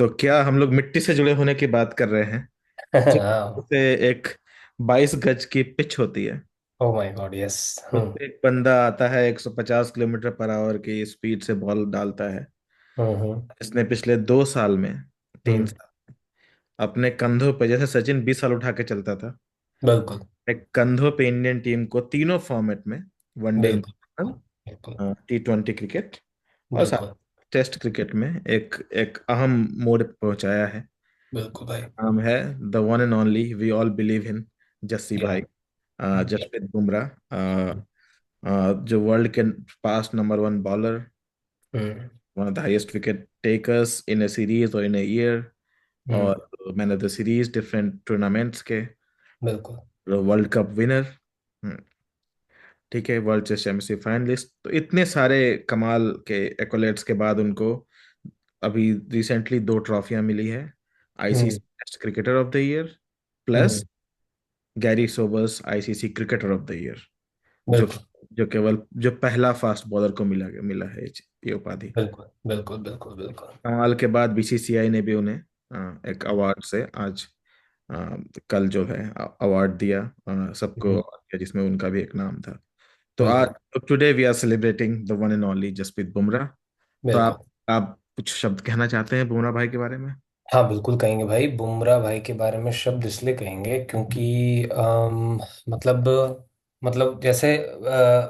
तो क्या हम लोग मिट्टी से जुड़े होने की बात कर रहे हैं। हाँ। जैसे एक 22 गज की पिच होती है। Oh my God, yes. उस पे एक बंदा आता है 150 किलोमीटर पर आवर की स्पीड से बॉल डालता है। हम्म। इसने पिछले 2 साल में, तीन हम्म। साल अपने कंधों पे, जैसे सचिन 20 साल उठा के चलता था, बिल्कुल। एक कंधों पे इंडियन टीम को तीनों फॉर्मेट में, वनडे, बिल्कुल। इंटरनेशनल, बिल्कुल। T20 क्रिकेट और साथ बिल्कुल। टेस्ट क्रिकेट में एक एक अहम मोड़ पहुंचाया है। बिल्कुल भाई। नाम है the one and only, we all believe in, Jassi yeah. भाई, या। जसप्रीत बुमराह, जो वर्ल्ड के पास number 1 bowler, hmm. One of the highest wicket takers in a series और इन ए ईयर, हम्म। और man of the series different tournaments के, बिल्कुल। World cup winner, ठीक है, वर्ल्ड चेस चैंपियनशिप फाइनलिस्ट। तो इतने सारे कमाल के एक्कोलेट्स के बाद उनको अभी रिसेंटली 2 ट्रॉफियां मिली है। Hmm. ICC test cricketer of the year hmm. Plus Garry Sobers ICC cricketer of the year, जो बिल्कुल। जो केवल जो पहला फास्ट बॉलर को मिला मिला है ये उपाधि। बिल्कुल। बिल्कुल। बिल्कुल। बिल्कुल। कमाल के बाद बीसीसीआई ने भी उन्हें एक अवार्ड से आज, अ, कल जो है अवार्ड दिया, सबको हम्म। award दिया, जिसमें उनका भी एक नाम था। तो आज, बिल्कुल। Today we are celebrating the one and only Jasprit Bumrah. तो बिल्कुल। आप कुछ शब्द कहना चाहते हैं बुमराह भाई के बारे में? हाँ, बिल्कुल कहेंगे भाई। बुमराह भाई के बारे में शब्द इसलिए कहेंगे क्योंकि मतलब जैसे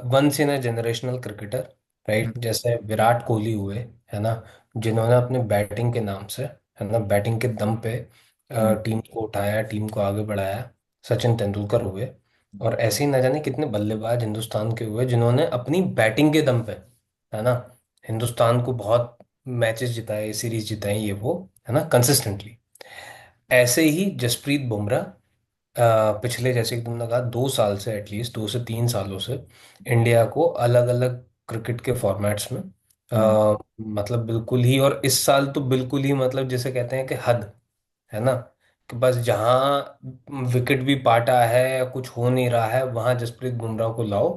once in a generational cricketer, hmm. Right? जैसे विराट कोहली हुए, है ना, जिन्होंने अपने बैटिंग के नाम से, है ना, बैटिंग के दम पे हम्म। टीम को उठाया, टीम को आगे बढ़ाया। सचिन तेंदुलकर हुए। और ऐसे ही न जाने कितने बल्लेबाज हिंदुस्तान के हुए जिन्होंने अपनी बैटिंग के दम पे, है ना, हिंदुस्तान को बहुत मैचेस जिताए, सीरीज जिताई, ये वो, है ना, कंसिस्टेंटली। ऐसे ही जसप्रीत बुमराह पिछले, जैसे कि तुमने कहा, 2 साल से, एटलीस्ट 2 से 3 सालों से इंडिया को अलग अलग क्रिकेट के फॉर्मेट्स में, हम्म। मतलब बिल्कुल ही, और इस साल तो बिल्कुल ही, मतलब जिसे कहते हैं कि हद, है ना, कि बस जहां विकेट भी पाटा है, कुछ हो नहीं रहा है, वहां जसप्रीत बुमराह को लाओ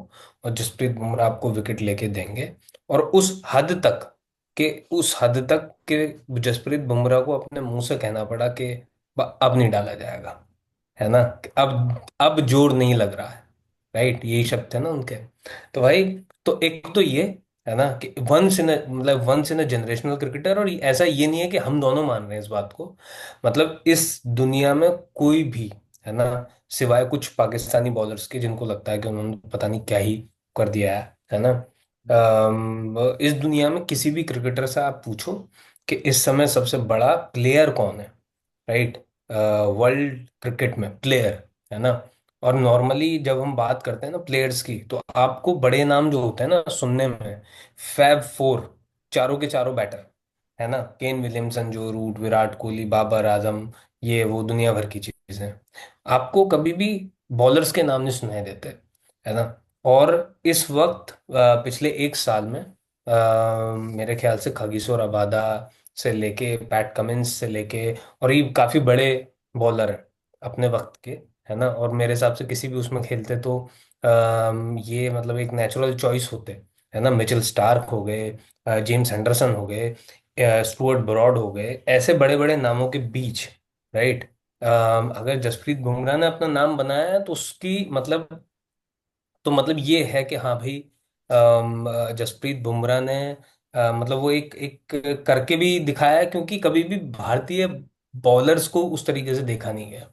और जसप्रीत बुमराह आपको विकेट लेके देंगे। और उस हद तक के जसप्रीत बुमराह को अपने मुंह से कहना पड़ा कि अब नहीं डाला जाएगा, है ना, कि अब जोर नहीं लग रहा है, राइट? यही शब्द थे ना उनके। तो भाई, तो एक तो ये है ना कि once in a generational cricketer, और ऐसा ये नहीं है कि हम दोनों मान रहे हैं इस बात को। मतलब इस दुनिया में कोई भी, है ना, सिवाय कुछ पाकिस्तानी बॉलर्स के जिनको लगता है कि उन्होंने पता नहीं क्या ही कर दिया है ना, इस दुनिया में किसी भी क्रिकेटर से आप पूछो कि इस समय सबसे बड़ा प्लेयर कौन है, राइट? वर्ल्ड क्रिकेट में प्लेयर, है ना। और नॉर्मली जब हम बात करते हैं ना प्लेयर्स की, तो आपको बड़े नाम जो होते हैं ना सुनने में, फैब फोर, चारों के चारों बैटर, है ना, केन विलियमसन, जो रूट, विराट कोहली, बाबर आजम, ये वो दुनिया भर की चीजें, आपको कभी भी बॉलर्स के नाम नहीं सुनाई देते, है ना। और इस वक्त पिछले 1 साल में मेरे ख्याल से खगीसो रबादा से लेके पैट कमिंस से लेके, और ये काफी बड़े बॉलर हैं अपने वक्त के, है ना। और मेरे हिसाब से किसी भी उसमें खेलते तो ये मतलब एक नेचुरल चॉइस होते, है ना। मिचेल स्टार्क हो गए, जेम्स एंडरसन हो गए, स्टुअर्ट ब्रॉड हो गए, ऐसे बड़े बड़े नामों के बीच, राइट, अगर जसप्रीत बुमराह ने अपना नाम बनाया है तो उसकी मतलब ये है कि हाँ भाई, जसप्रीत बुमराह ने मतलब वो एक एक करके भी दिखाया है, क्योंकि कभी भी भारतीय बॉलर्स को उस तरीके से देखा नहीं गया।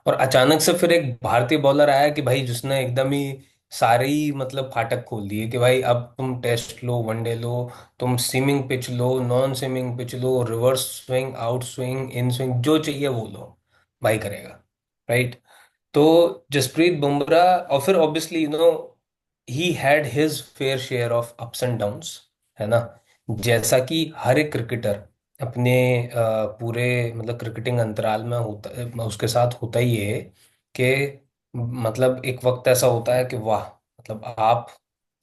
और अचानक से फिर एक भारतीय बॉलर आया कि भाई, जिसने एकदम ही सारे ही मतलब फाटक खोल दिए कि भाई अब तुम टेस्ट लो, वनडे लो, तुम swimming pitch low, non swimming pitch low, reverse swing, out swing, in swing, जो चाहिए वो लो, भाई करेगा, राइट? तो जसप्रीत बुमराह, और फिर obviously he had his fair share of ups and downs, है ना। जैसा कि हर एक क्रिकेटर अपने पूरे मतलब क्रिकेटिंग अंतराल में होता, उसके साथ होता ही है कि मतलब एक वक्त ऐसा होता है कि वाह, मतलब आप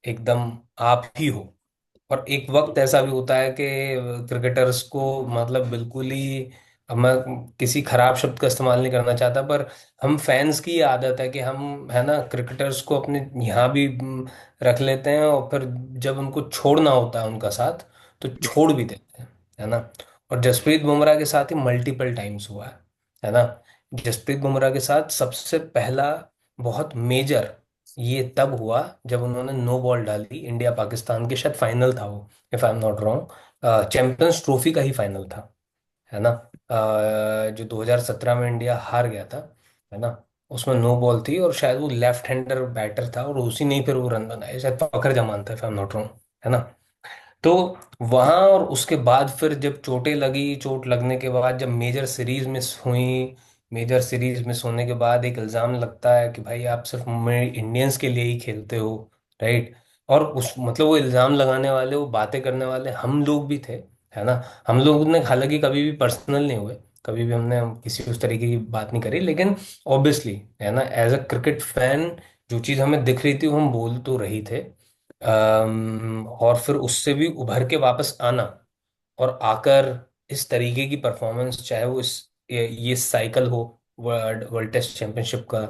एकदम आप ही हो। और एक वक्त ऐसा भी होता है कि क्रिकेटर्स को मतलब बिल्कुल ही, अब मैं किसी खराब शब्द का इस्तेमाल नहीं करना चाहता, पर हम फैंस की ये आदत है कि हम, है ना, क्रिकेटर्स को अपने यहाँ भी रख लेते हैं, और फिर जब उनको छोड़ना होता है उनका साथ, तो छोड़ भी देते हैं, है ना। और जसप्रीत बुमराह के साथ ही मल्टीपल टाइम्स हुआ है ना। जसप्रीत बुमराह के साथ सबसे पहला बहुत मेजर ये तब हुआ जब उन्होंने नो बॉल डाली इंडिया पाकिस्तान के, शायद फाइनल था वो, if I am not wrong, champions trophy का ही फाइनल था, है ना। जो 2017 में इंडिया हार गया था, है ना, उसमें नो बॉल थी और शायद वो लेफ्ट हैंडर बैटर था और उसी ने ही फिर वो रन बनाए, शायद फखर जमान था, if I am not wrong, है ना। तो वहां और उसके बाद फिर जब चोटें लगी, चोट लगने के बाद जब मेजर सीरीज मिस हुई, मेजर सीरीज मिस होने के बाद एक इल्जाम लगता है कि भाई आप सिर्फ मेरे इंडियंस के लिए ही खेलते हो, राइट। और उस मतलब वो इल्जाम लगाने वाले, वो बातें करने वाले हम लोग भी थे, है ना। हम लोग ने हालांकि कभी भी पर्सनल नहीं हुए, कभी भी हमने किसी उस तरीके की बात नहीं करी, लेकिन ऑब्वियसली, है ना, एज अ क्रिकेट फैन जो चीज़ हमें दिख रही थी वो हम बोल तो रही थे। और फिर उससे भी उभर के वापस आना और आकर इस तरीके की परफॉर्मेंस, चाहे वो ये साइकिल हो, वर्ल्ड वर्ल्ड टेस्ट चैंपियनशिप का,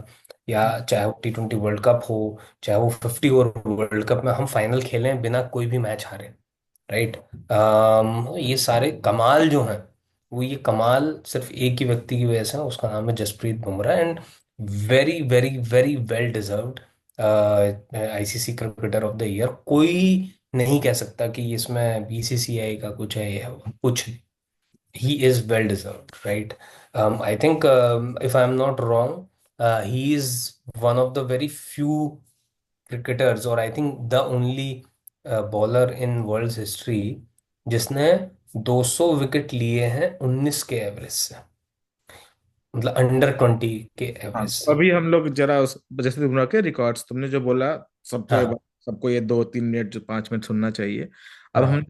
या चाहे वो T20 वर्ल्ड कप हो, चाहे वो 50 ओवर वर्ल्ड कप में हम फाइनल खेलें बिना कोई भी मैच हारे, राइट। ये सारे कमाल जो हैं, वो ये कमाल सिर्फ एक ही व्यक्ति की वजह से है, उसका नाम है Jasprit Bumrah. And very very very well deserved ICC cricketer of the year. कोई नहीं कह सकता कि इसमें बीसीसीआई का कुछ है या कुछ नहीं। He is well deserved, right. I think, if I am not wrong, he is one of the very few cricketers, और I think the only bowler in world history जिसने 200 विकेट लिए हैं 19 के एवरेज से, मतलब अंडर 20 के हाँ, average तो से। अभी हम लोग जरा उस जैसे तुमने के रिकॉर्ड्स तुमने जो बोला, सबको ये हाँ सबको ये 2-3 मिनट जो 5 मिनट सुनना चाहिए। अब हम हाँ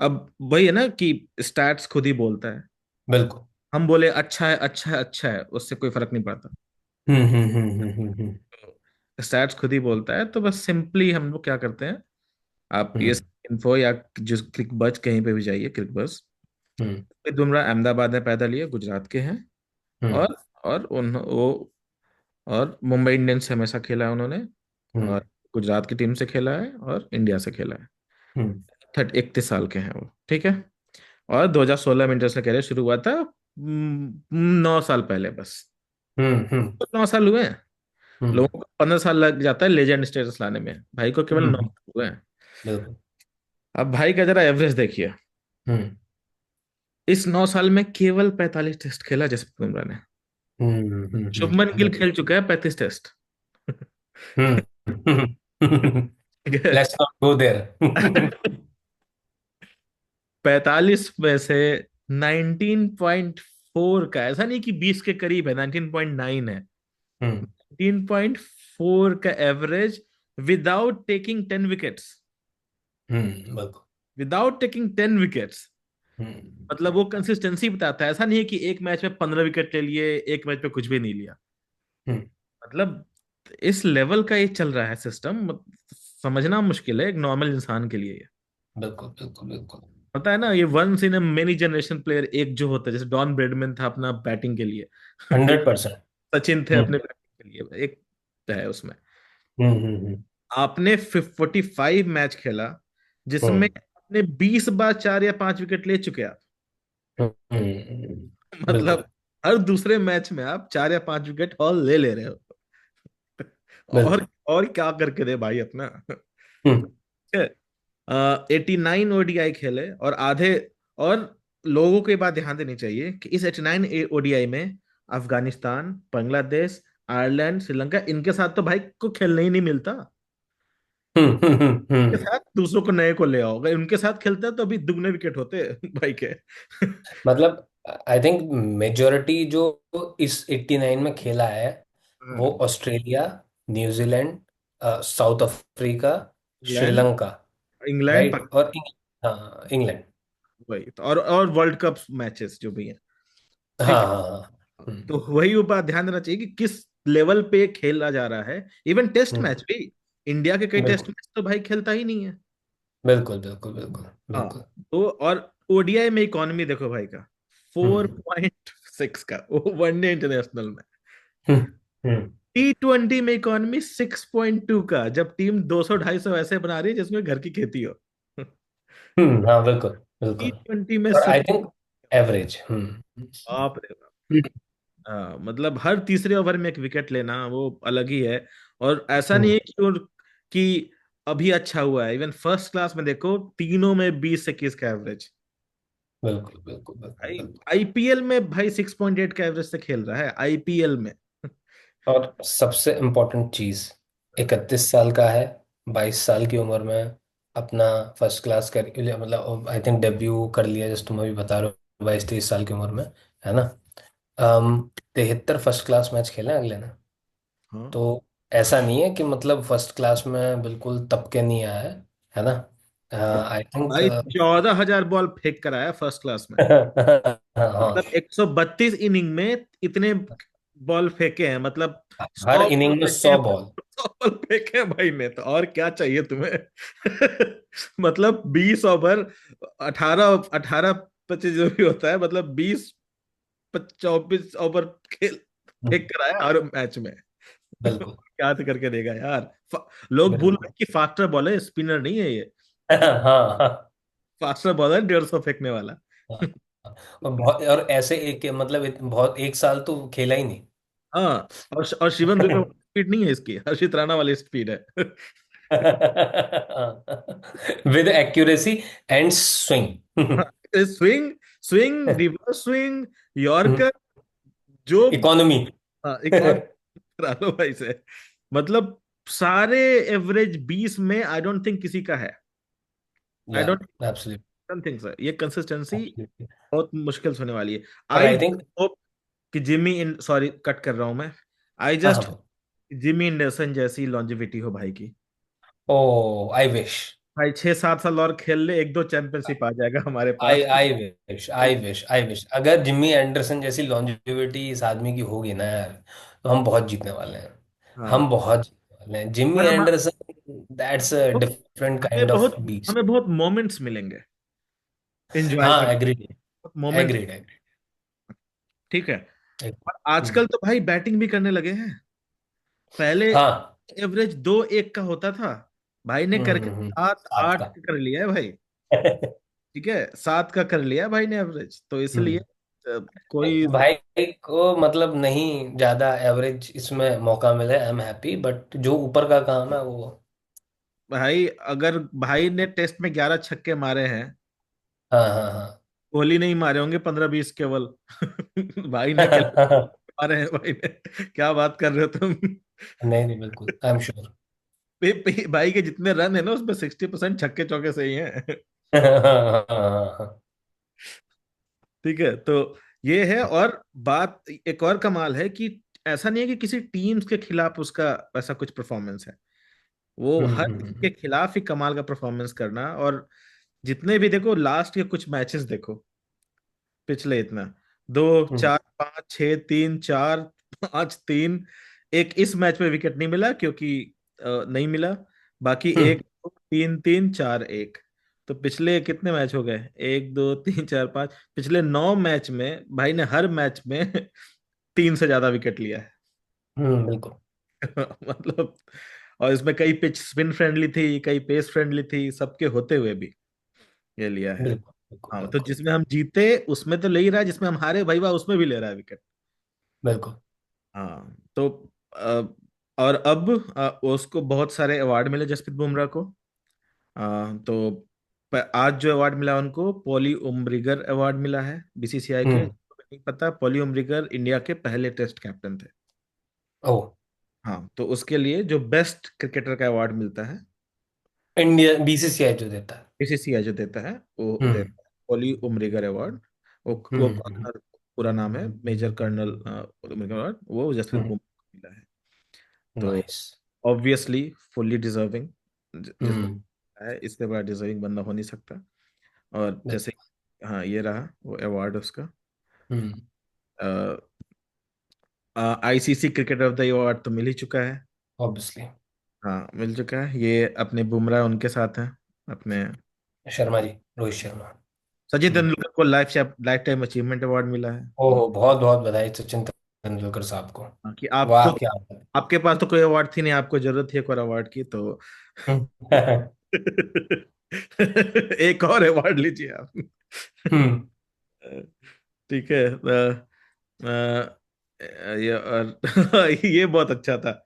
अब वही है ना कि स्टैट्स खुद ही बोलता है। बिल्कुल। हम बोले अच्छा है अच्छा है अच्छा है, उससे कोई फर्क नहीं पड़ता। स्टैट्स खुद ही बोलता है, तो बस सिंपली हम लोग क्या करते हैं, आप ये हम्म इन्फो या जो क्लिक बज कहीं पे भी जाइए, क्लिक बज। हम्म बुमराह अहमदाबाद में पैदा लिए, गुजरात के हैं। हम्म और उन वो और मुंबई इंडियंस से हमेशा खेला है उन्होंने। हम्म और गुजरात की टीम से खेला है और इंडिया से खेला है। हम्म 31 साल के हैं वो, ठीक है। और 2016 में इंटरनेशनल कैरियर शुरू हुआ था, 9 साल पहले बस। हम्म हम्म तो 9 साल हुए हैं। हम्म लोगों को 15 साल लग जाता है लेजेंड स्टेटस लाने में, भाई को केवल नौ हम्म, साल हुए हैं। बिल्कुल। अब भाई का जरा एवरेज देखिए। हम्म इस 9 साल में केवल 45 टेस्ट खेला जसप्रीत बुमराह ने। शुभमन गिल बिल्कुल। खेल चुका है 35 टेस्ट। ठीक है। Let's not go there. 45 में से 19.4 का, ऐसा नहीं कि 20 के करीब है, 19.9 है। हम्म 19.4 का एवरेज विदाउट टेकिंग 10 विकेट्स। बिल्कुल। Without taking 10 wickets. हम्म मतलब वो कंसिस्टेंसी बताता है, ऐसा नहीं है कि एक मैच में 15 विकेट ले लिए, एक मैच में कुछ भी नहीं लिया। हम्म, मतलब इस लेवल का ये चल रहा है सिस्टम, समझना मुश्किल है एक नॉर्मल इंसान के लिए ये। बिल्कुल बिल्कुल बिल्कुल। पता है ना, ये once in a many generation player एक जो होता है, जैसे डॉन ब्रेडमैन था अपना बैटिंग के लिए। 100%। सचिन थे हम्म अपने बैटिंग के लिए, एक है उसमें। हम्म। आपने 45 मैच खेला जिसमें हम्म आपने 20 बार 4 या 5 विकेट ले चुके आप। मतलब बिल्कुल हर दूसरे मैच में आप 4 या 5 विकेट और ले रहे हो। बिल्कुल। और क्या करके दे भाई अपना। हम्म 89 ओडीआई खेले और आधे। और लोगों को ये बात ध्यान देनी चाहिए कि इस 89 ओडीआई में अफगानिस्तान, बांग्लादेश, आयरलैंड, श्रीलंका, इनके साथ तो भाई को खेलने ही नहीं मिलता। के हम्म। साथ दूसरों को नए को ले आओ, अगर उनके साथ खेलता तो अभी दुगने विकेट होते भाई के। मतलब आई थिंक मेजोरिटी जो इस 89 में खेला है वो हाँ, Australia, New Zealand, south Africa, England, Sri Lanka, England, right, और हाँ इंग्लैंड। वही तो, और वर्ल्ड कप मैचेस जो भी हैं। ठीक हाँ है। हाँ हाँ। तो वही वो बात ध्यान देना चाहिए कि किस लेवल पे खेला जा रहा है। इवन टेस्ट हम्म, मैच भी, इंडिया के कई टेस्ट बिल्कुल मैच तो भाई खेलता ही नहीं है। बिल्कुल बिल्कुल बिल्कुल हाँ। बिल्कुल। तो और ओडीआई में इकोनॉमी देखो भाई का, फोर हम्म पॉइंट सिक्स का वो वनडे इंटरनेशनल में। हम्म हम्म T20 में इकोनॉमी 6.2 का, जब टीम 200-250 ऐसे बना रही है जिसमें घर की खेती हो। हाँ बिल्कुल टी बिल्कुल। ट्वेंटी में और आई सिर्फ थिंक एवरेज। बाप रे बाप। हाँ मतलब हर तीसरे ओवर में एक विकेट लेना वो अलग ही है। और ऐसा नहीं हम्म, है कि अभी अच्छा हुआ है, इवन फर्स्ट क्लास में देखो तीनों में 20 से 21 का एवरेज। बिल्कुल बिल्कुल बिल्कुल भाई बिल्कुल। आईपीएल में भाई 6.8 का एवरेज से खेल रहा है आईपीएल में। और सबसे इम्पोर्टेंट चीज, 31 साल का है, 22 साल की उम्र में अपना फर्स्ट क्लास कर, मतलब आई थिंक डेब्यू कर लिया, जैसे तुम अभी बता रहे हो, 22-23 साल की उम्र में, है ना। 73 फर्स्ट क्लास मैच खेले हैं अगले ने। हाँ तो ऐसा नहीं है कि मतलब फर्स्ट क्लास में बिल्कुल तबके नहीं आया है ना। आई थिंक भाई 14,000 बॉल फेंक कर आया फर्स्ट क्लास में। हाँ, मतलब 132 इनिंग में इतने बॉल फेंके हैं, मतलब हर 100 बॉल इनिंग में फेंके हैं। 100 बॉल। 100 बॉल फेंके हैं भाई ने, तो और क्या चाहिए तुम्हें। मतलब 20 ओवर, 18 18 25 जो भी होता है, मतलब 24 ओवर खेल फेंक कर आया हर मैच में। बिल्कुल क्या तो करके देगा यार। लोग भूल बिल्कुल। रहे हैं कि फास्टर बॉलर है, स्पिनर नहीं है ये। हाँ हाँ फास्टर बॉलर 150 फेंकने वाला। हाँ। और बहुत, और ऐसे एक मतलब बहुत, एक साल तो खेला ही नहीं। हाँ, और शिवम दुबे स्पीड नहीं है इसकी, हर्षित राणा वाली स्पीड है। With accuracy and swing. Swing, swing, reverse swing, yorker, जो इकोनॉमी। एक और करा लो भाई से। मतलब सारे एवरेज 20 में आई डोंट थिंक किसी का है। आई या डोंट एब्सोल्युटली थिंक सर, ये कंसिस्टेंसी एब्सोल्युटली। बहुत मुश्किल से होने वाली है। और आई आई थिंक, जस्ट होप कि जिमी इन सॉरी कट कर रहा हूं मैं। आई हाँ जस्ट हाँ, जिमी एंडरसन जैसी लॉन्जेविटी हो भाई की। ओ आई विश, भाई 6 7 साल और खेल ले, एक दो चैंपियनशिप आ जाएगा हमारे आई पास। I wish I wish I wish अगर जिम्मी एंडरसन जैसी लॉन्जेविटी इस आदमी की होगी ना यार, तो हम बहुत जीतने वाले हैं। हाँ हम बहुत जीतने वाले हैं, जिम्मी और एंडरसन दैट्स अ डिफरेंट हमें काइंड ऑफ बहुत बीस्ट। हमें बहुत मोमेंट्स मिलेंगे एंजॉय हाँ, करने, एग्रीड मोमेंट्स। Agreed agreed. ठीक है। और आजकल तो भाई बैटिंग भी करने लगे हैं। पहले हाँ। एवरेज 2-1 का होता था, भाई ने करके सात सात आठ का। का कर लिया है भाई। ठीक है, 7 का कर लिया है भाई ने एवरेज, तो इसलिए हम्म। कोई भाई को मतलब नहीं ज्यादा एवरेज इसमें मौका मिले, आई एम हैप्पी, बट जो ऊपर का काम है वो। भाई अगर भाई ने टेस्ट में 11 छक्के मारे हैं, हाँ हाँ हाँ। कोहली नहीं मारे होंगे 15 20 केवल। भाई ने क्या मारे हैं भाई ने, क्या बात कर रहे हो तुम। नहीं नहीं, बिल्कुल आई एम श्योर। भाई के जितने रन है ना उसमें 60% छक्के चौके से ही हैं। ठीक है, तो ये है। और बात एक और कमाल है कि ऐसा नहीं है कि किसी टीम्स के खिलाफ उसका ऐसा कुछ परफॉर्मेंस है, वो हर किसी के हम्म। खिलाफ ही कमाल का परफॉर्मेंस करना। और जितने भी देखो लास्ट के कुछ मैचेस देखो, पिछले इतना 2 4 5 6 3 4 5 3, एक इस मैच में विकेट नहीं मिला क्योंकि नहीं मिला। बाकी हम्म, 1 2 3 3 4 1। तो पिछले कितने मैच हो गए, 1 2 3 4 5, पिछले 9 मैच में भाई ने हर मैच में 3 से ज्यादा विकेट लिया है। बिल्कुल मतलब, और इसमें कई पिच स्पिन फ्रेंडली थी, कई पेस फ्रेंडली थी, सबके होते हुए भी ये लिया है। बिल्कुल बिल्कुल हाँ तो बिल्कुल जिसमें हम जीते उसमें तो ले ही रहा है, जिसमें हम हारे भाई वाह उसमें भी ले रहा है विकेट। बिल्कुल। हाँ तो और अब उसको बहुत सारे अवार्ड मिले जसप्रीत बुमराह को। तो आज जो अवार्ड मिला उनको पॉली उमरिगर अवार्ड मिला है बीसीसीआई के। हम्म। नहीं पता, पॉली उमरिगर इंडिया के पहले टेस्ट कैप्टन थे। ओ, हाँ तो उसके लिए जो बेस्ट क्रिकेटर का अवार्ड मिलता है, इंडिया बीसीसीआई जो देता है। बीसीसीआई जो देता है वो हम्म देता है पॉली उमरिगर अवार्ड। वो हम्म हम्म कर्नल, पूरा नाम है मेजर कर्नल उमरिगर अवार्ड, वो जसप्रीत हम्म। बुमराह को मिला है। तो नाइस। ऑब्वियसली फुल्ली डिजर्विंग, जिसने हम्म। है इससे बड़ा डिजर्विंग बंदा हो नहीं सकता। और जैसे, बिल्कुल। हाँ ये रहा वो अवार्ड उसका। Hmm. ICC cricketer of the award तो मिल ही चुका है। ऑब्वियसली। हाँ मिल चुका है, ये अपने बुमराह उनके साथ हैं अपने। शर्मा जी, रोहित शर्मा। सचिन हम्म। तेंदुलकर को लाइफ टाइम अचीवमेंट अवार्ड मिला है। ओहो, बहुत बहुत बधाई सचिन तेंदुलकर साहब को। हाँ, कि वाह आपको, क्या। आपके पास तो कोई अवार्ड थी नहीं, आपको जरूरत थी एक और अवार्ड की, तो एक और अवार्ड लीजिए आप। हम्म। ठीक है। ये और ये बहुत अच्छा था।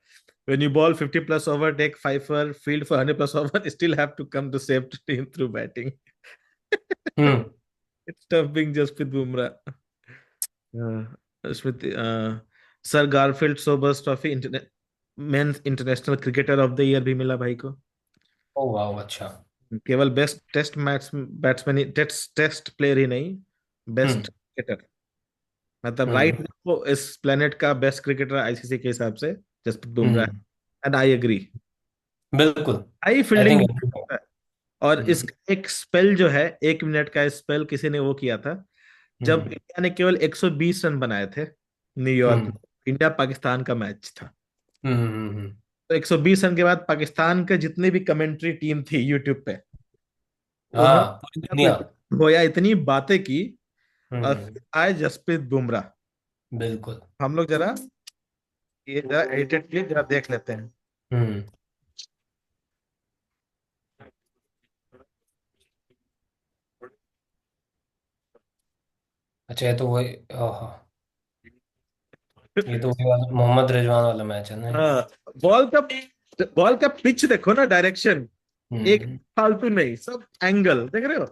When you ball 50 plus over, take five for field for 100 plus over, still have to come to save the team through batting. Hmm. It's tough being Jasprit Bumrah. Smriti sir Garfield Sobers trophy men's international cricketer of the year भी मिला भाई को। ओ वाह, अच्छा। केवल best test match batsman ही, test test player ही नहीं, बेस्ट हम्म। क्रिकेटर। मतलब राइट हम्म। नाउ इस प्लेनेट का बेस्ट क्रिकेटर आईसीसी के हिसाब से जसप्रीत बुमराह हम्म। है। And I agree. बिल्कुल। High I fielding think. भी कर सकता है। और हम्म। इसका एक स्पेल जो है, 1 मिनट का स्पेल किसी ने वो किया था, जब हम्म। इंडिया ने केवल 120 रन बनाए थे न्यूयॉर्क हम्म। में। इंडिया पाकिस्तान का मैच था। हम्म। तो 120 रन के बाद पाकिस्तान के जितने भी कमेंट्री टीम थी यूट्यूब पे, उन्होंने हाँ, पूरी इंडिया को दुनिया। गोया इतनी बातें की। और हम्म। फिर आए जसप्रीत बुमराह। बिल्कुल। हम लोग जरा ये जरा एडिटेड क्लिप जरा देख लेते हैं। हम्म। अच्छा, ये तो वही, ओहो, ये तो वही वाला मोहम्मद रिजवान वाला मैच है ना ये? हाँ, बॉल का बॉल का पिच देखो ना, डायरेक्शन एक हम्म। फालतू नहीं, सब एंगल देख रहे हो,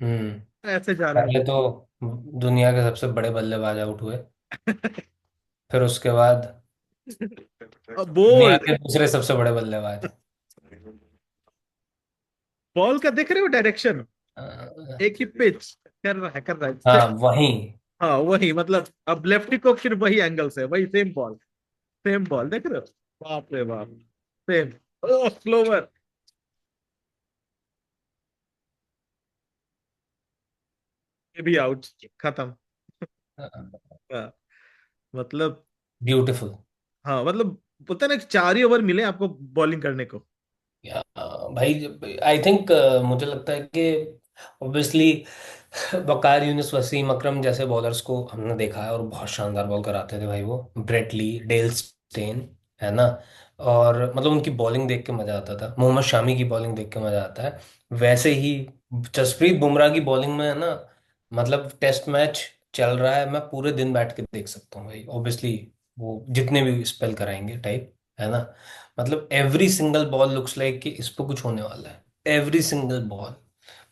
हम्म। ऐसे जा रहा पहले तो दुनिया के सबसे बड़े बल्लेबाज आउट हुए, फिर उसके बाद है। दुनिया बोल्ड। के दूसरे सबसे बड़े बल्लेबाज। बॉल का देख रहे हो डायरेक्शन, अ, एक ही पिच कर रहा है। हाँ, वही। हाँ वही, मतलब अब लेफ्टी को फिर वही एंगल से वही सेम बॉल, सेम बॉल देख रहे हो। बाप रे बाप, सेम। ओ स्लोवर, ये भी आउट, खत्म। हाँ, मतलब, ब्यूटीफुल। हाँ मतलब बोलते हैं ना कि 4 ही ओवर मिले आपको बॉलिंग करने को। या भाई, आई थिंक, मुझे लगता है कि ऑब्वियसली वकार यूनिस, वसीम अकरम जैसे बॉलर्स को हमने देखा है, और बहुत शानदार बॉल कराते थे भाई वो। ब्रेट ली, डेल स्टेन, है ना? और मतलब उनकी बॉलिंग देख के मजा आता था, मोहम्मद शामी की बॉलिंग देख के मजा आता है। वैसे ही जसप्रीत बुमराह की बॉलिंग में है ना, मतलब टेस्ट मैच चल रहा है, मैं पूरे दिन बैठ के देख सकता हूँ भाई, ऑब्वियसली। वो जितने भी स्पेल कराएंगे टाइप, है ना? मतलब every single ball looks like कि इस पे कुछ होने वाला है, एवरी सिंगल बॉल।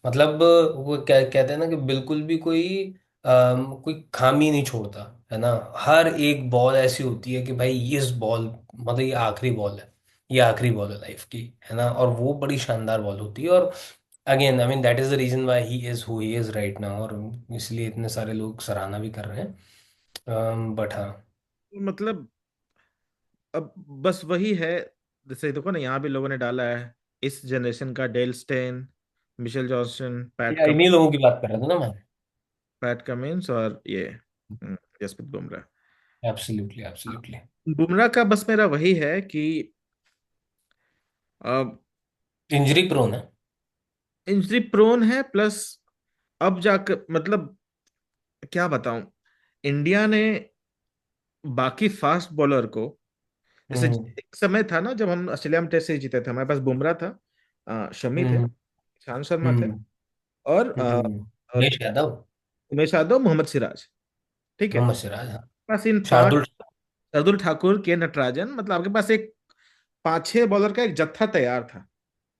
मतलब वो क्या कहते हैं ना, कि बिल्कुल भी कोई खामी नहीं छोड़ता, है ना? हर एक बॉल ऐसी होती है कि भाई ये इस बॉल, मतलब ये आखिरी बॉल है, ये आखिरी बॉल है लाइफ की, है ना? और वो बड़ी शानदार बॉल होती है। और again, I mean, that is the reason why he is who he is right now, और इसलिए इतने सारे लोग सराहना भी कर रहे हैं। बट हाँ। मतलब अब बस वही है, जैसे देखो ना, यहाँ भी लोगों ने डाला है इस जनरेशन का डेल स्टेन, मिशेल जॉनसन, ये इन्हीं लोगों की बात कर रहा था ना मैं। पैट कमिंस और ये जसप्रीत बुमराह। Absolutely, absolutely. बुमराह का बस मेरा वही है कि इंजरी प्रोन है। इंजरी प्रोन है, प्लस अब जाकर मतलब क्या बताऊं, इंडिया ने बाकी फास्ट बॉलर को, जैसे हम्म। एक समय था ना जब हम ऑस्ट्रेलिया में टेस्ट सीरीज जीते थे, हमारे पास बुमराह था, शमी थे, हम्म। ईशांत शर्मा थे, हम्म। और और उमेश यादव। उमेश यादव, मोहम्मद सिराज। ठीक है, मोहम्मद सिराज, हाँ। बस इन पांच, शार्दुल। शार्दुल ठाकुर, के नटराजन, मतलब आपके पास एक 5-6 बॉलर का एक जत्था तैयार था।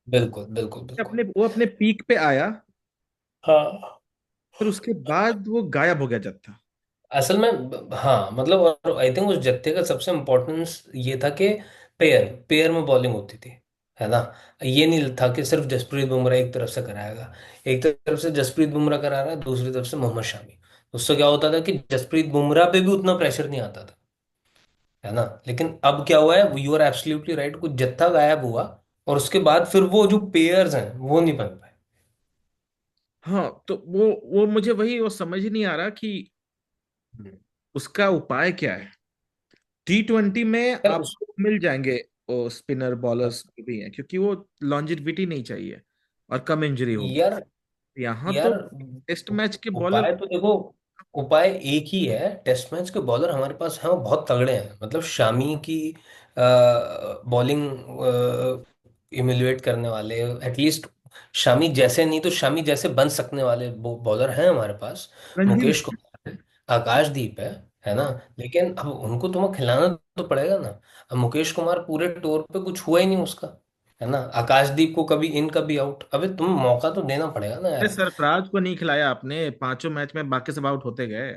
बिल्कुल, बिल्कुल, बिल्कुल। वो अपने पीक पे आया, हाँ। फिर उसके बाद वो गायब हो गया जत्था। असल में, हाँ मतलब, और आई थिंक उस जत्थे का सबसे इम्पोर्टेंस ये था कि पेयर पेयर में बॉलिंग होती थी, है ना? ये नहीं था कि सिर्फ जसप्रीत बुमराह एक तरफ से कराएगा, एक तरफ से जसप्रीत बुमराह करा रहा है, दूसरी तरफ से मोहम्मद शमी। उससे क्या होता था कि जसप्रीत बुमराह पे भी उतना प्रेशर नहीं आता था, है ना? लेकिन अब क्या हुआ है, यू आर एब्सोल्युटली राइट, कुछ जत्था गायब हुआ, और उसके बाद फिर वो जो पेयर्स हैं वो नहीं बन पाए। हाँ, तो वो मुझे वही वो समझ ही नहीं आ रहा कि हम्म। उसका उपाय क्या है। T20 में यार उस आपको मिल जाएंगे वो स्पिनर बॉलर्स भी हैं, क्योंकि वो लॉन्जेविटी नहीं चाहिए और कम इंजरी होगी। यार यहाँ तो यार टेस्ट मैच के बॉलर। उपाय तो देखो, उपाय एक ही है। टेस्ट मैच के बॉलर हमारे पास हैं, वो बहुत तगड़े हैं, मतलब शामी की बॉलिंग इम्युलेट करने वाले, एटलीस्ट शामी जैसे नहीं तो शामी जैसे बन सकने वाले बॉलर हैं हमारे पास। रणजी मुकेश नहीं। कुमार है, आकाशदीप है ना। हाँ। लेकिन अब उनको तुम्हें खिलाना तो पड़ेगा ना। अब मुकेश कुमार पूरे टूर पे कुछ हुआ ही नहीं उसका, है ना। आकाशदीप को कभी इन कभी आउट, अबे तुम मौका तो देना पड़ेगा ना अरे यार। सरफराज को नहीं खिलाया आपने, पांचों मैच में बाकी सब आउट होते गए,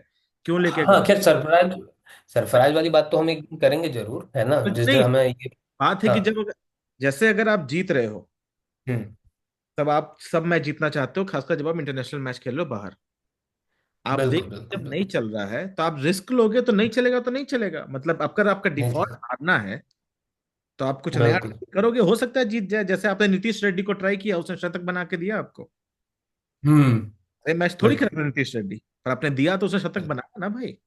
क्यों लेके हाँ गए? खैर, सरफराज सरफराज वाली बात तो हम एक दिन करेंगे जरूर, है ना, जिस दिन नहीं, हमें ये। बात है कि हाँ। जब, जैसे अगर आप जीत रहे हो, हम्म। तब आप सब मैच जीतना चाहते हो, खासकर जब आप इंटरनेशनल मैच खेल रहे हो बाहर। आप देख, बिल्कुल बिल्कुल जब नहीं बिल्कुल। चल रहा है तो आप रिस्क लोगे, तो नहीं चलेगा तो नहीं चलेगा। मतलब अगर आपका नहीं डिफॉल्ट चलेगा। हारना है, तो आप कुछ नया बिल्कुल। try करोगे, हो सकता है जीत जाए। जैसे आपने नीतीश रेड्डी को ट्राई किया, उसने शतक बना के दिया आपको। हम्म। अरे मैच थोड़ी खेल बिल्कुल रहा नीतीश रेड्डी, पर आपने दिया तो उसने शतक बिल्कुल बनाया ना भाई।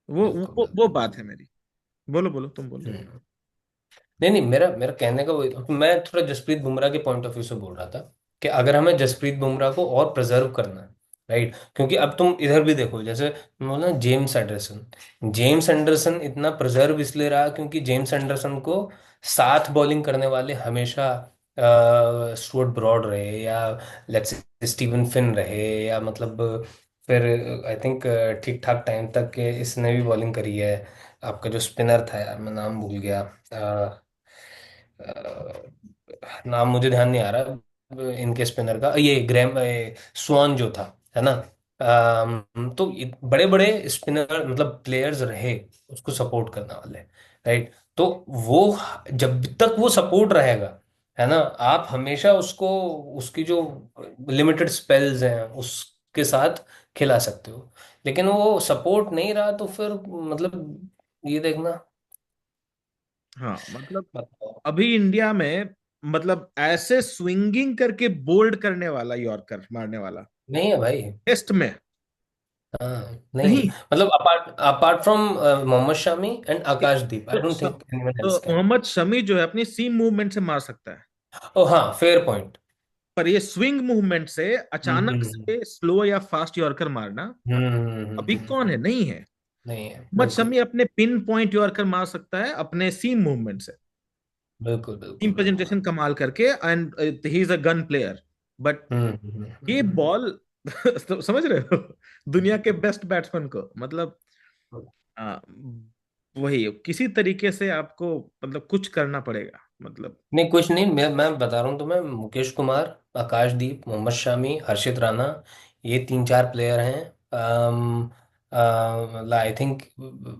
वो बिल्कुल वो बिल्कुल। बात है मेरी। बोलो बोलो, तुम बोलो। हम्म। नहीं नहीं, मेरा मेरा कहने का वही था। मैं थोड़ा जसप्रीत बुमराह के पॉइंट ऑफ व्यू से बोल रहा था कि अगर हमें जसप्रीत बुमराह को और प्रिजर्व करना है, राइट, क्योंकि अब तुम इधर भी देखो, जैसे बोला जेम्स एंडरसन। जेम्स एंडरसन इतना प्रिजर्व इसलिए रहा क्योंकि जेम्स एंडरसन को साथ बॉलिंग करने वाले हमेशा स्टुअर्ट ब्रॉड रहे, या लेट्स स्टीवन फिन रहे, या मतलब फिर आई थिंक ठीक ठाक टाइम तक के इसने भी बॉलिंग करी है। आपका जो स्पिनर था यार, मैं नाम भूल गया। नाम मुझे ध्यान नहीं आ रहा इनके स्पिनर का, ये ग्रैम स्वान जो था, है ना। तो बड़े बड़े स्पिनर मतलब प्लेयर्स रहे उसको सपोर्ट करने वाले, राइट। तो वो जब तक वो सपोर्ट रहेगा, है ना, आप हमेशा उसको उसकी जो लिमिटेड स्पेल्स हैं उसके साथ खिला सकते हो। लेकिन वो सपोर्ट नहीं रहा तो फिर मतलब ये देखना। हाँ मतलब, बताओ। अभी इंडिया में, मतलब ऐसे स्विंगिंग करके बोल्ड करने वाला यॉर्कर मारने वाला नहीं है भाई। टेस्ट में हाँ नहीं है। नहीं। मतलब apart apart from Mohammed Shami and Akashdeep, I तो, डोंट थिंक एनीवन तो एल्स कैन। मोहम्मद शमी जो है अपनी सीम मूवमेंट से मार सकता है, ओ हाँ, फेयर पॉइंट। पर ये स्विंग मूवमेंट से अचानक हम्म। से स्लो या फास्ट यॉर्कर मारना, अभी कौन है? नहीं है। नहीं है, मोहम्मद बिल्कुल शमी अपने पिन पॉइंट यॉर्कर मार सकता है अपने सीम मूवमेंट से, बिल्कुल टीम बिल्कुल बिल्कुल। प्रेजेंटेशन कमाल करके, and he is a gun player. But ये हम्म। बॉल समझ रहे हो, दुनिया के बेस्ट बैट्समैन को, मतलब आ, वही किसी तरीके से आपको, मतलब कुछ करना पड़ेगा, मतलब। नहीं कुछ नहीं, मैं बता रहा हूँ तुम्हें, मुकेश कुमार, आकाशदीप, मोहम्मद शामी, हर्षित राणा, ये तीन चार प्लेयर हैं। मतलब आई थिंक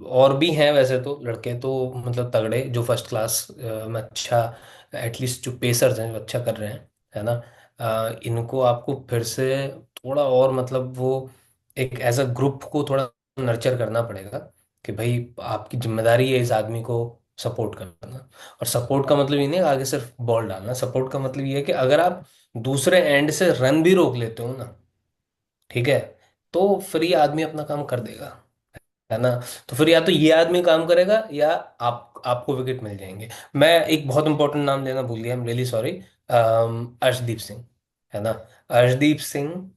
और भी हैं वैसे तो लड़के तो, मतलब तगड़े जो फर्स्ट क्लास में अच्छा, एटलीस्ट जो पेसर्स हैं जो अच्छा कर रहे हैं, है ना। इनको आपको फिर से थोड़ा और मतलब वो एक एज अ ग्रुप को थोड़ा नर्चर करना पड़ेगा कि भाई आपकी जिम्मेदारी है इस आदमी को सपोर्ट करना। और सपोर्ट का मतलब ये नहीं है आगे सिर्फ बॉल डालना, सपोर्ट का मतलब ये है कि अगर आप दूसरे एंड से रन भी रोक लेते हो ना, ठीक है, तो फिर ये आदमी अपना काम कर देगा, है ना। तो फिर या तो ये आदमी काम करेगा या आपको विकेट मिल जाएंगे। मैं एक बहुत इंपॉर्टेंट नाम लेना भूल गया, I am really sorry. Arshdeep Singh, है ना। Arshdeep Singh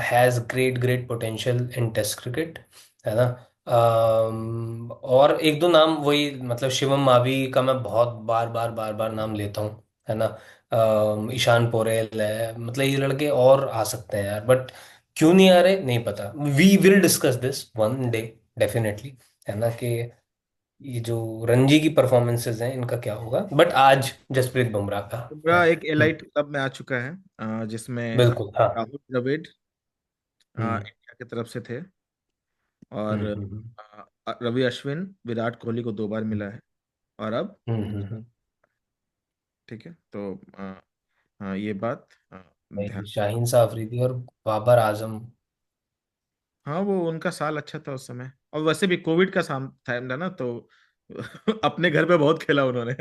has great great potential in test cricket, है ना। और एक दो नाम वही, मतलब शिवम मावी का मैं बहुत बार बार बार बार नाम लेता हूँ, है ना। ईशान पोरेल है, मतलब ये लड़के और आ सकते हैं यार, बट क्यों नहीं आ रहे नहीं पता। We will discuss this one day definitely, है ना, कि ये जो रणजी की परफॉर्मेंसेज हैं इनका क्या होगा, बट आज जसप्रीत बुमराह का बुमराह है। एक एलाइट क्लब में आ चुका है, जिसमें बिल्कुल हाँ। राहुल द्रविड़ हम्म इंडिया की तरफ से थे, और हम्म। रवि अश्विन विराट कोहली को 2 बार मिला है, और अब, हम्म। ठीक है तो हाँ ये बात ध्यान। शाहीन शाह अफरीदी और बाबर आजम। हाँ वो उनका साल अच्छा था उस समय, और वैसे भी कोविड का टाइम था ना, तो अपने घर पे बहुत खेला उन्होंने।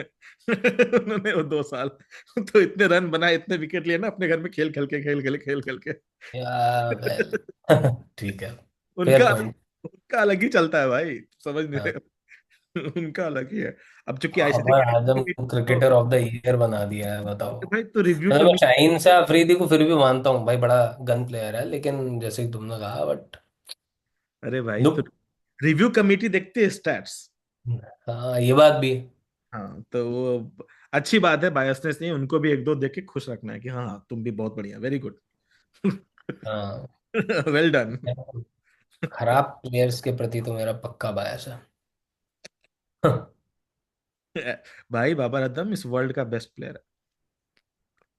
उन्होंने वो 2 साल तो इतने रन बनाए, इतने विकेट लिए ना अपने घर में, खेल खेल के, खेल खेल के। या वेल ठीक है। फेयर उनका पॉइंट। उनका अलग ही चलता है भाई, समझ नहीं हाँ, रहे। उनका अलग ही है। अब चूंकि आईसीसी बाबर आजम की तो, क्रिकेटर ऑफ द ईयर बना दिया है, बताओ। भाई तो रिव्यू मतलब मैं कभी, शाहीन शाह अफरीदी को फिर भी मानता हूँ भाई, बड़ा गन प्लेयर है, लेकिन जैसे कि तुमने कहा, बट अरे भाई तो रिव्यू कमेटी देखती है स्टैट्स। हाँ ये बात भी है। हाँ तो वो, अच्छी बात है, बायसनेस नहीं, उनको भी एक दो देख के खुश रखना है कि हाँ हाँ तुम भी बहुत बढ़िया, वेरी गुड। हाँ। Well done. खराब प्लेयर्स के प्रति तो मेरा पक्का बायस है। भाई बाबर आजम इस वर्ल्ड का बेस्ट प्लेयर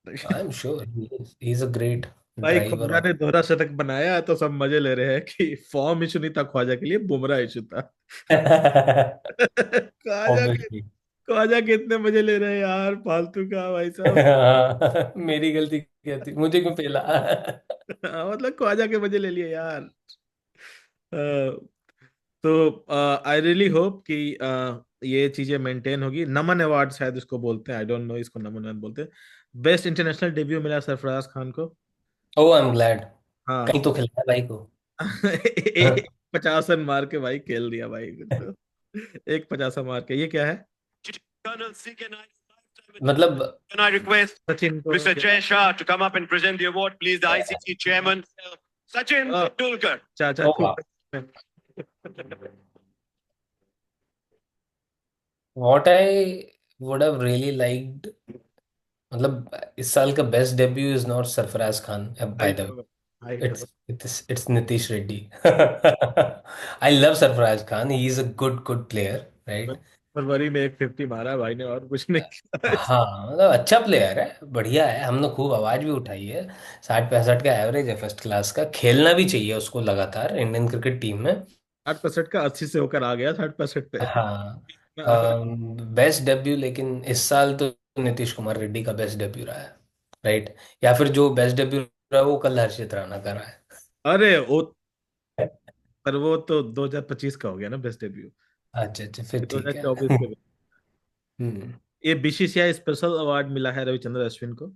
आई है। Am sure he is a great भाई ड्राइवर ख्वाजा ऑफ। ने दोहरा शतक बनाया तो सब मजे ले रहे हैं कि फॉर्म इशू नहीं था ख्वाजा के लिए, बुमराह इशू था। ख्वाजा के ऑब्वियसली। ख्वाजा के इतने मजे ले रहे हैं यार, फालतू का भाई साहब। मेरी गलती क्या थी, मुझे क्यों पेला? मतलब ख्वाजा के मजे ले लिए यार। तो आई रियली होप कि ये चीजें मेंटेन होगी। नमन अवार्ड शायद इसको बोलते हैं, आई डोंट नो इसको नमन अवार्ड बोलते हैं। बेस्ट इंटरनेशनल डेब्यू मिला सरफराज खान को। ओ आई एम ग्लैड। हाँ। कहीं तो खिलाया भाई को। एक 50 रन मार के भाई खेल दिया भाई तो। एक 50 मार के, ये क्या है? मतलब Can I request सचिन को Mr. Jay Shah to come up and present the award, please, the ICC chairman, Sachin Tendulkar. चाचा ओ खूब। What I would have really liked, मतलब इस साल का best debut is not Sarfaraz Khan I by the way. No, I know. It's Nitish Reddy. I love Sarfaraz Khan, he is a good player, right. फरवरी में एक 50 मारा भाई ने और कुछ नहीं किया। हाँ मतलब अच्छा प्लेयर है, बढ़िया है, हमने खूब आवाज भी उठाई है। 60-65 का एवरेज है, फर्स्ट क्लास का, खेलना भी चाहिए उसको लगातार इंडियन क्रिकेट टीम में। 60% का 80 से होकर आ गया 60% पे। हाँ। हाँ। बेस्ट डेब्यू लेकिन इस साल तो नीतीश कुमार रेड्डी का बेस्ट डेब्यू रहा है, राइट। या फिर जो बेस्ट डेब्यू रहा है वो कल हर्षित राणा का रहा है। अरे वो, पर वो तो 2025 का हो गया ना बेस्ट डेब्यू। अच्छा अच्छा, फिर ठीक है। 2024 के। हम्म। ये बीसीसीआई स्पेशल अवार्ड मिला है रविचंद्र अश्विन को,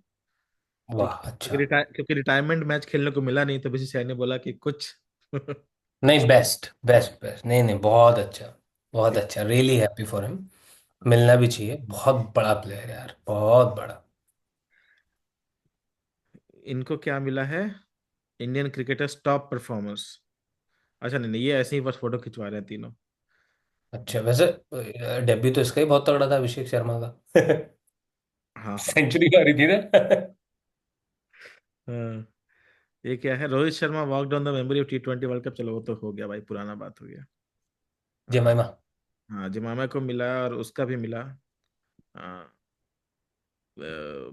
वाह अच्छा। क्योंकि रिटायरमेंट मैच खेलने को मिला नहीं तो बीसीसीआई ने बोला कि कुछ। नहीं बेस्ट बेस्ट बेस्ट, नहीं नहीं, बहुत अच्छा, बहुत अच्छा, रियली हैप्पी फॉर हिम। मिलना भी चाहिए, बहुत बड़ा प्लेयर यार, बहुत बड़ा। इनको क्या मिला है? Indian cricketers top performers. अच्छा नहीं नहीं, ये ऐसे ही बस फोटो खिंचवा रहे हैं तीनों। अच्छा वैसे डेब्यू तो इसका ही बहुत तगड़ा था, अभिषेक शर्मा का। हाँ हाँ सेंचुरी मारी थी ना। हाँ। ये क्या है? Rohit Sharma walk down the memory of T20 world cup. चलो वो तो हो गया भाई, पुराना बात हो गया। हाँ। जमाइमा। हाँ जिमामा को मिला और उसका भी मिला।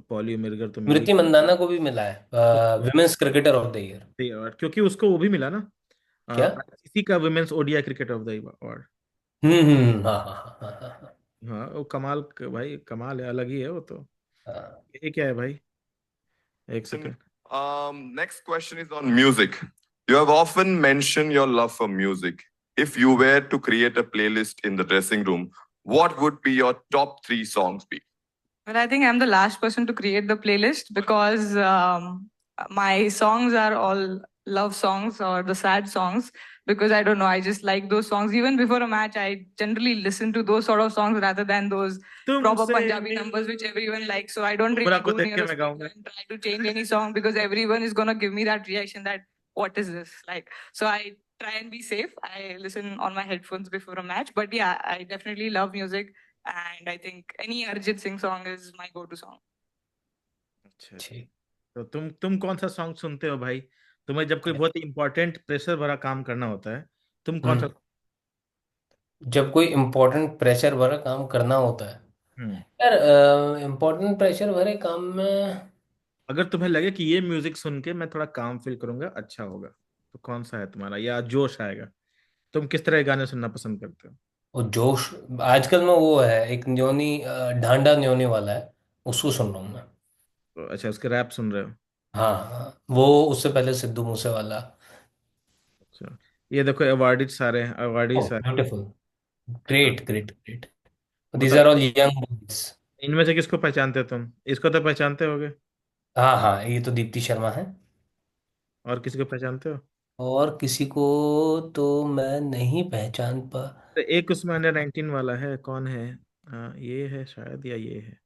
पॉली मेरगर तो मिली। स्मृति मंदाना को भी मिला है women's cricketer of the year. Award क्योंकि उसको वो भी मिला ना, क्या? आईसीसी का women's ODI cricket of the award. हाँ हाँ हाँ हाँ हाँ हाँ हाँ वो कमाल भाई कमाल है, अलग ही है वो तो। हाँ। ये क्या है भाई? एक second. Next question is on music. You have often mentioned your love for music. If you were to create a playlist in the dressing room, what would be your top three songs be? Well, I think I'm the last person to create the playlist because my songs are all love songs or the sad songs. Because I don't know, I just like those songs. Even before a match, I generally listen to those sort of songs rather than those proper तुमसे Punjabi numbers which everyone likes. So I don't Bumrah really को go देख near के a मैं speaker गाऊंगा। and try to change any song because everyone is gonna give me that reaction that what is this like. So I try and be safe. I listen on my headphones before a match. But yeah, I definitely love music. And I think any Arjit Singh song is my go-to song. अच्छा अच्छा। ठीक। तो तुम कौन सा song सुनते हो भाई? तुम्हें जब कोई बहुत इंपॉर्टेंट प्रेशर भरा काम करना होता है, तुम कौन सा? हम्म। जब कोई इम्पोर्टेंट प्रेशर भरा काम करना होता है, हम्म। यार इम्पोर्टेंट प्रेशर भरे काम में अगर तुम्हें लगे कि ये म्यूजिक सुन के मैं थोड़ा काम फील करूंगा, अच्छा होगा, तो कौन सा है तुम्हारा, या जोश आएगा? तुम किस तरह के गाने सुनना पसंद करते हो? वो जोश, आजकल में वो है एक न्योनी ढांडा न्योनी वाला है, उसको सुन रहा हूँ मैं। तो अच्छा उसके रैप सुन रहे हो? हाँ हाँ, वो उससे पहले सिद्धू मूसे वाला। अच्छा। ये देखो अवार्डिड सारे हैं, अवार्डी ओह सारे। ब्यूटीफुल, हाँ। Great great great. दीज बताओ आर ऑल यंग बॉयज। इनमें से किसको पहचानते हो तुम? इसको तो पहचानते होगे। हाँ हाँ, ये तो दीप्ति शर्मा है। और किसी को पहचानते हो? और किसी को तो मैं नहीं पहचान पा। तो एक उसमें अंडर 19 वाला है, कौन है? ये है शायद, या ये है।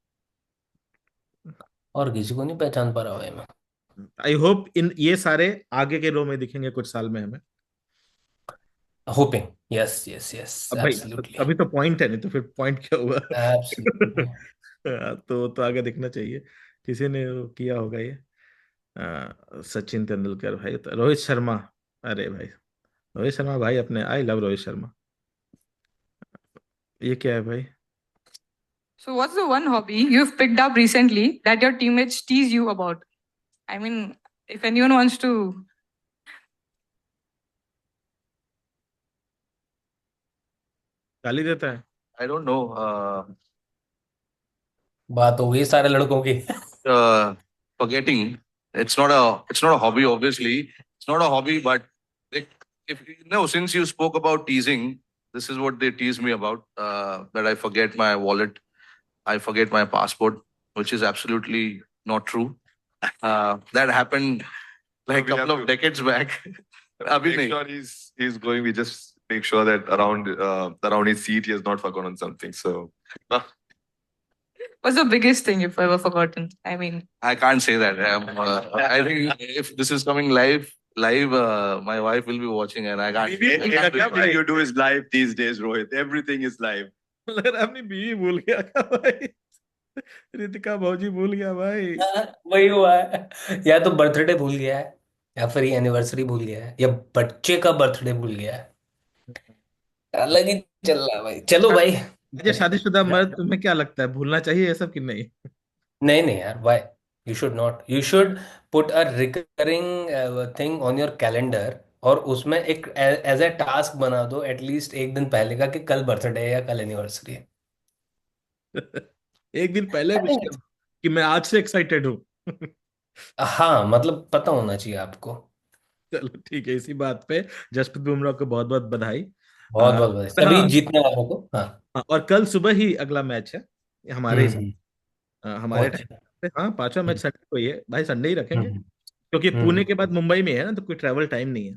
और किसी को नहीं पहचान पा रहा भाई मैं। आई होप इन ये सारे आगे के रो में दिखेंगे कुछ साल में हमें। होपिंग, यस यस यस, अब भाई एब्सोल्युटली। अभी तो पॉइंट है, नहीं तो फिर पॉइंट क्या हुआ? एब्सोल्युटली। तो आगे दिखना चाहिए। किसी ने वो किया होगा ये। सचिन तेंदुलकर भाई, तो रोहित शर्मा। अरे भाई, रोहित शर्मा भाई अपने, आई लव रोहित शर्मा। ये क्या है भाई? So, what's the one hobby you've picked up recently that your teammates tease you about? I mean, if anyone wants to. गाली देता है? I don't know. बात हो गई सारे लड़कों की। Forgetting. It's not a hobby. Obviously, it's not a hobby. But like, if no, since you spoke about teasing, this is what they tease me about. That I forget my wallet, I forget my passport, which is absolutely not true. That happened like We a have couple to of decades back. Abhi make nahi. sure he's going. We just make sure that around his seat he has not forgotten something. So What's the biggest thing you've ever forgotten? I mean, I can't say that. I think if this is coming live, my wife will be watching, and I can't. Everything you do is live these days, Rohit. Everything is live. लग रहा है अपनी बीवी भूल गया क्या भाई? रितिका भौजी भूल गया भाई। वही हुआ है, या तो बर्थडे भूल गया है, या फिर एनिवर्सरी भूल गया है, या बच्चे का बर्थडे भूल गया है। अलग ही चल रहा है भाई। चलो भाई। अच्छा, शादीशुदा मर्द, तुम्हें क्या लगता है, भूलना चाहिए ये सब कि नहीं? नहीं नहीं यार, why? You should not. You should put a recurring thing on your calendar, और उसमें एक एज ए टास्क बना दो एटलीस्ट एक दिन पहले का, कि कल बर्थडे है या कल एनिवर्सरी है। एक दिन पहले विश कर कि मैं आज से एक्साइटेड हूँ। हाँ, मतलब पता होना चाहिए आपको। चलो ठीक है, इसी बात पे जसप्रीत बुमराह को बहुत बहुत बधाई। बहुत बहुत बधाई सभी हाँ, जीतने वालों को। हाँ। और कल सुबह ही अगला मैच है हमारे हम्म हिसाब हम्म, हमारे बहुत टाइम अच्छा। पे। हाँ, पांचवा मैच हम्म संडे को ही है भाई, संडे ही रखेंगे, हम्म क्योंकि पुणे हम्म के बाद मुंबई में है ना, तो कोई ट्रैवल टाइम नहीं है।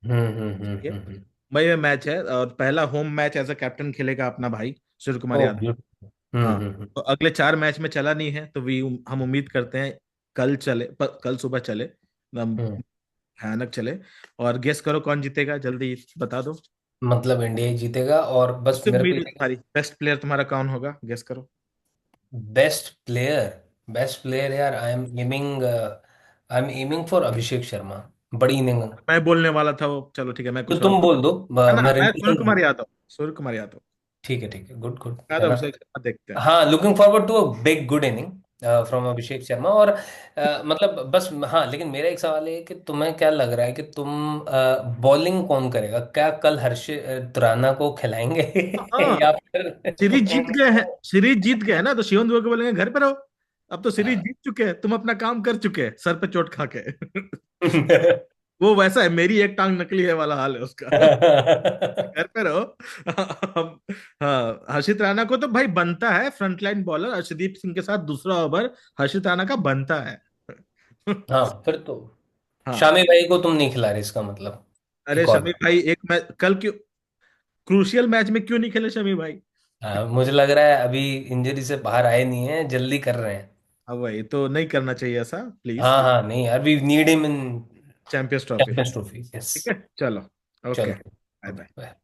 ठीक है, मुंबई में मैच है, और पहला home match as a captain खेलेगा अपना भाई सूर्य कुमार ओह यादव। ब्यूटीफुल। हाँ, हम्म। तो अगले 4 मैच में चला नहीं है, तो भी हम उम्मीद करते हैं कल चले, कल सुबह चले, एकदम हम्म। भयानक चले। और गेस करो कौन जीतेगा, जल्दी बता दो। मतलब इंडिया ही जीतेगा, और बस उससे मेरे को उम्मीद है तुम्हारी, बेस्ट प्लेयर तुम्हारा कौन होगा, गेस करो। Best player. बेस्ट प्लेयर यार, I am aiming for Abhishek Sharma. बड़ी इनिंग। मैं बोलने वाला था वो, चलो ठीक है, मैं तो कुछ और तुम बोल दो, है ना, मैं मैं सूर्य रिलेशन। कुमार यादव, सूर्य कुमार यादव। ठीक है, गुड गुड, है यादव ना। अभिषेक शर्मा, देखते हैं। हाँ, looking forward to a big good inning from Abhishek Sharma. और मतलब बस, हाँ, लेकिन मेरा एक सवाल है कि तुम्हें क्या लग रहा है कि तुम बॉलिंग कौन करेगा? क्या कल हर्षित राणा को खिलाएंगे हाँ, या फिर सीरीज जीत गए हैं, सीरीज जीत गए हैं ना, तो शिवम दुबे को बोलेंगे घर पे रहो, अब तो सीरीज जीत चुके हैं, तुम अपना काम कर चुके हैं सर पे चोट खा के। वो वैसा है, मेरी एक टांग नकली है वाला हाल है उसका। घर पे रहो। हाँ, हर्षित राणा को तो भाई बनता है फ्रंटलाइन बॉलर, अर्शदीप सिंह के साथ दूसरा ओवर हर्षित राणा का बनता है। हाँ, फिर तो हाँ, शामी भाई को तुम नहीं खिला रहे, इसका मतलब अरे एक और। शमी भाई, एक मैच कल क्यों, क्रूशियल मैच में क्यों नहीं खेले शमी भाई? हाँ, मुझे लग रहा है अभी इंजरी से बाहर आए नहीं है, जल्दी कर रहे हैं। अब वही तो नहीं करना चाहिए ऐसा, प्लीज। हाँ हाँ, नहीं यार, we need him in champions trophy. Champions trophy. Yes. ठीक है, चलो, ओके, चलो। Bye bye. बाय।